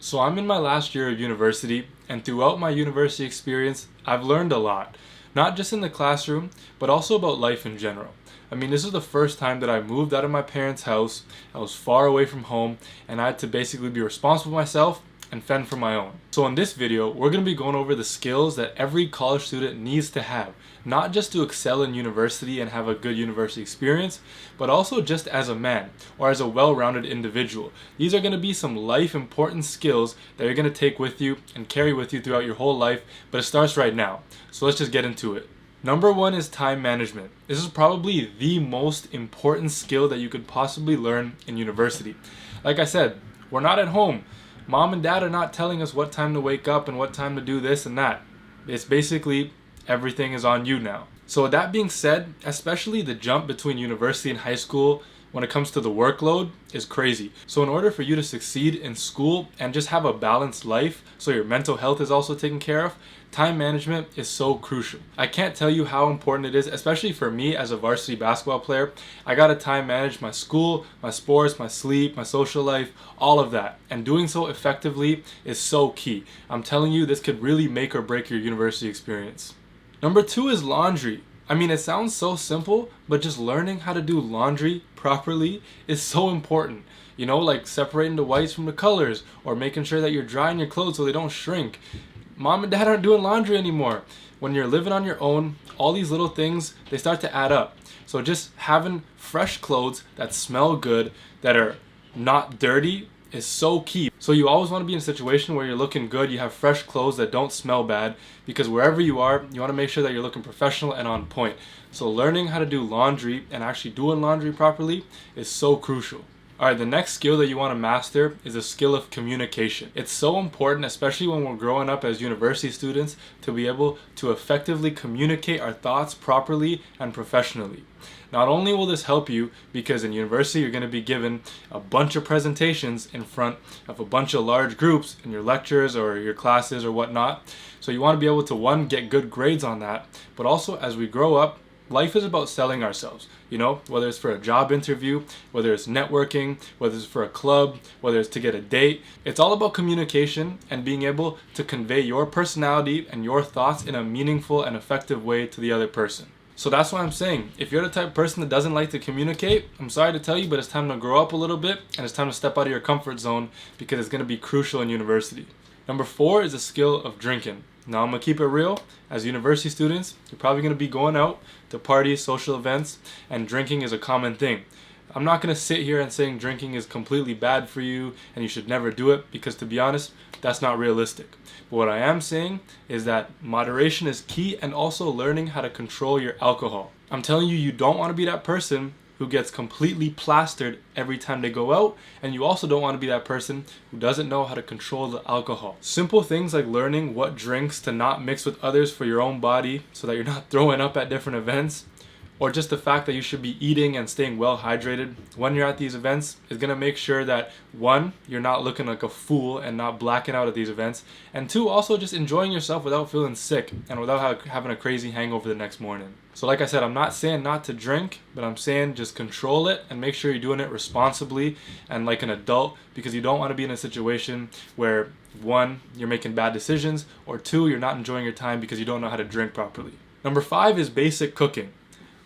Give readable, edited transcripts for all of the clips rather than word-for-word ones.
So I'm in my last year of university, and throughout my university experience, I've learned a lot. Not just in the classroom, but also about life in general. I mean, this is the first time that I moved out of my parents' house. I was far away from home, and I had to basically be responsible for myself and fend for my own. So in this video, we're going to be going over the skills that every college student needs to have, not just to excel in university and have a good university experience, but also just as a man or as a well-rounded individual. These are going to be some life important skills that you're going to take with you and carry with you throughout your whole life, but it starts right now. So let's just get into it. Number one is time management. This is probably the most important skill that you could possibly learn in university. Like I said, we're not at home. Mom and dad are not telling us what time to wake up and what time to do this and that. It's basically everything is on you now. So with that being said, especially the jump between university and high school when it comes to the workload is crazy. So in order for you to succeed in school and just have a balanced life, so your mental health is also taken care of, time management is so crucial. I can't tell you how important it is, especially for me as a varsity basketball player. I gotta time manage my school, my sports, my sleep, my social life, all of that. And doing so effectively is so key. I'm telling you, this could really make or break your university experience. Number two is laundry. I mean, it sounds so simple, but just learning how to do laundry properly is so important. You know, like separating the whites from the colors or making sure that you're drying your clothes so they don't shrink. Mom and dad aren't doing laundry anymore. When you're living on your own, all these little things, they start to add up. So just having fresh clothes that smell good, that are not dirty, is so key. So you always want to be in a situation where you're looking good, you have fresh clothes that don't smell bad, because wherever you are, you want to make sure that you're looking professional and on point. So learning how to do laundry and actually doing laundry properly is so crucial. Alright, the next skill that you want to master is the skill of communication. It's so important, especially when we're growing up as university students, to be able to effectively communicate our thoughts properly and professionally. Not only will this help you, because in university you're going to be given a bunch of presentations in front of a bunch of large groups in your lectures or your classes or whatnot. So you want to be able to, one, get good grades on that, but also as we grow up, life is about selling ourselves, you know, whether it's for a job interview, whether it's networking, whether it's for a club, whether it's to get a date. It's all about communication and being able to convey your personality and your thoughts in a meaningful and effective way to the other person. So that's why I'm saying, if you're the type of person that doesn't like to communicate, I'm sorry to tell you, but it's time to grow up a little bit and it's time to step out of your comfort zone, because it's going to be crucial in university. Number four is the skill of drinking. Now I'm going to keep it real. As university students, you're probably going to be going out to parties, social events, and drinking is a common thing. I'm not going to sit here and saying drinking is completely bad for you and you should never do it, because to be honest, that's not realistic. But what I am saying is that moderation is key, and also learning how to control your alcohol. I'm telling you, you don't want to be that person who gets completely plastered every time they go out, and you also don't want to be that person who doesn't know how to control the alcohol. Simple things like learning what drinks to not mix with others for your own body so that you're not throwing up at different events, or just the fact that you should be eating and staying well hydrated when you're at these events, is going to make sure that, one, you're not looking like a fool and not blacking out at these events, and two, also just enjoying yourself without feeling sick and without having a crazy hangover the next morning. So like I said, I'm not saying not to drink, but I'm saying just control it and make sure you're doing it responsibly and like an adult, because you don't want to be in a situation where, one, you're making bad decisions, or two, you're not enjoying your time because you don't know how to drink properly. Number five is basic cooking.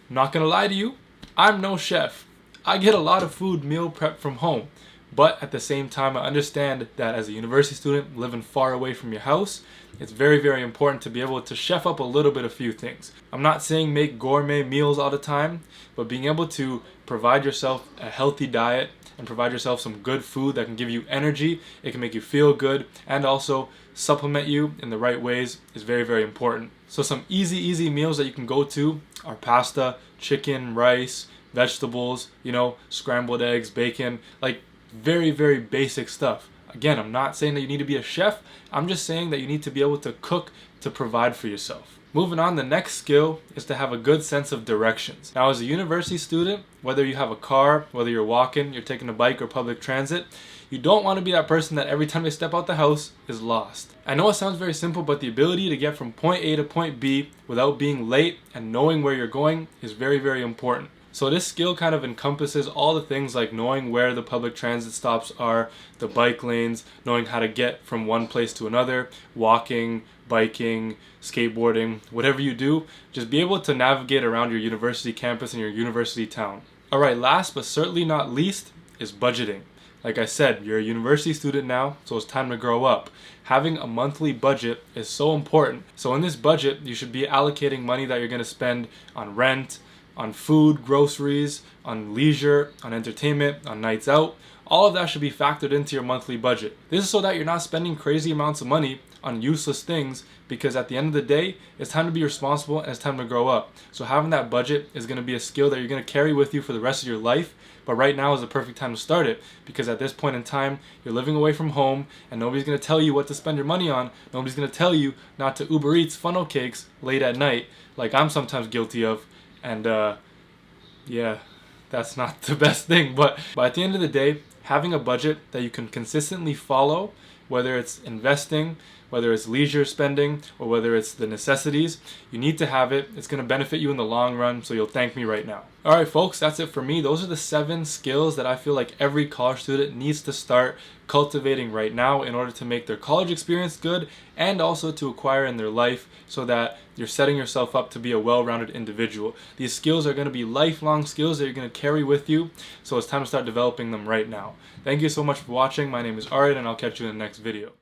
I'm not gonna lie to you, I'm no chef. I get a lot of food meal prep from home, but at the same time I understand that as a university student living far away from your house, it's very, very important to be able to chef up a little bit of few things. I'm not saying make gourmet meals all the time, but being able to provide yourself a healthy diet and provide yourself some good food that can give you energy, it can make you feel good, and also supplement you in the right ways is very, very important. So some easy meals that you can go to are pasta, chicken, rice, vegetables, you know, scrambled eggs, bacon, like very, very basic stuff. Again, I'm not saying that you need to be a chef. I'm just saying that you need to be able to cook to provide for yourself. Moving on, the next skill is to have a good sense of directions. Now, as a university student, whether you have a car, whether you're walking, you're taking a bike or public transit, you don't want to be that person that every time they step out the house is lost. I know it sounds very simple, but the ability to get from point A to point B without being late and knowing where you're going is very, very important. So this skill kind of encompasses all the things like knowing where the public transit stops are, the bike lanes, knowing how to get from one place to another, walking, biking, skateboarding, whatever you do, just be able to navigate around your university campus and your university town. Alright, last but certainly not least is budgeting. Like I said, you're a university student now, so it's time to grow up. Having a monthly budget is so important. So in this budget, you should be allocating money that you're going to spend on rent, on food, groceries, on leisure, on entertainment, on nights out. All of that should be factored into your monthly budget. This is so that you're not spending crazy amounts of money on useless things, because at the end of the day, it's time to be responsible and it's time to grow up. So having that budget is going to be a skill that you're going to carry with you for the rest of your life. But right now is the perfect time to start it, because at this point in time, you're living away from home and nobody's going to tell you what to spend your money on. Nobody's going to tell you not to Uber Eats funnel cakes late at night, like I'm sometimes guilty of. And yeah, that's not the best thing. But at the end of the day, having a budget that you can consistently follow, whether it's investing, whether it's leisure spending, or whether it's the necessities, you need to have it. It's going to benefit you in the long run, so you'll thank me right now. Alright folks, that's it for me. Those are the 7 skills that I feel like every college student needs to start cultivating right now in order to make their college experience good and also to acquire in their life, so that you're setting yourself up to be a well-rounded individual. These skills are going to be lifelong skills that you're going to carry with you, so it's time to start developing them right now. Thank you so much for watching. My name is Arid and I'll catch you in the next video.